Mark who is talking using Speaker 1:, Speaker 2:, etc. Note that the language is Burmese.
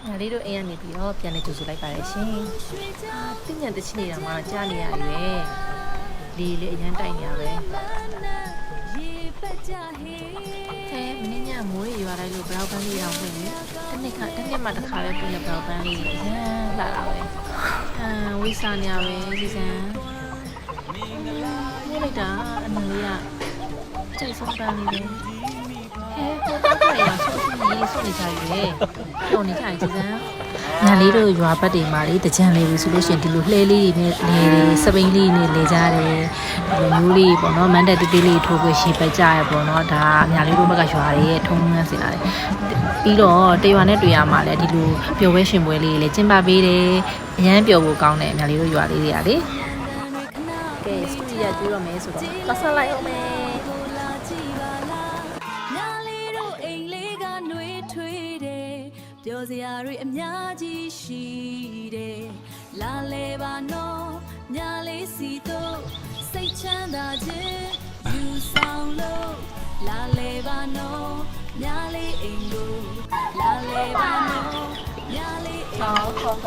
Speaker 1: ညာလေးတို့အိမ်ကနေပြီးတော့ပြန်နေကြိုဆိုလိုက်ပါတယ်ရှင်။တင်းညံတချင်နေတာမှကြားနေရရွယ်။ဒီလေအရန်တိုက်နေရပဲ။ဟဲမင်းညမိုးရေရွာလိုက်လို့ဘလောက်ပန်းလေးတောင်ပြင်နေ။တစ်နှစ်မှတစ်ခါပဲပြင်တဲ့ဘလောက်ပန်းလေးအရန်လာတာပဲ။ဝိစာနေရပဲဒီစံ။မိုးလိုက်တာအနလေးကကြိုက်ဆုံးပန်းလေးပဲ။ဟဲကိုတော့ရအောင်ဆိုနေကြရွယ်။ပြောနေကြရင်ဒီစံ။ညာလေးတို့ရွာဘက်တွေမှာလေတကြံလေးပြီဆိုလို့ရှိရင်ဒီလိုလှဲလေးတွေနဲ့လေစပိန်လေးနဲ့လေကြတယ်ဒီလိုမျိုးလေးပေါ့နော်မန်တက်တေးသေးလေးထိုးပြီးရှေ့ပတ်ကြရပေါ့နော်ဒါညာလေးတို့ဘက်ကရွာတွေရဲ့ထုံးနှံစင်လာတယ်ပြီးတော့တရွာနဲ့တွေ့ရမှာလေဒီလိုပျော်ပွဲရှင်ပွဲလေးလည်းကျင်းပပေးတယ်အရန်ပျော်ဖို့ကောင်းတယ်ညာလေးတို့ရွာလေးတွေကလေကဲစတူဒီယိုကျူးတော့မယ်ဆိုတော့ကဆလိုက်အောင်မယ်
Speaker 2: ပြောစရာတွေအများကြီးရှိတယ်လာလေပါနော်ညလေးစီတော့စိတ်ချမ်းသာခြင်းယူဆောင်လို့လာလေပါနော်ညလေးအိမ်ကိုလာလေပါနော်ညလေးအိမ်
Speaker 1: 好的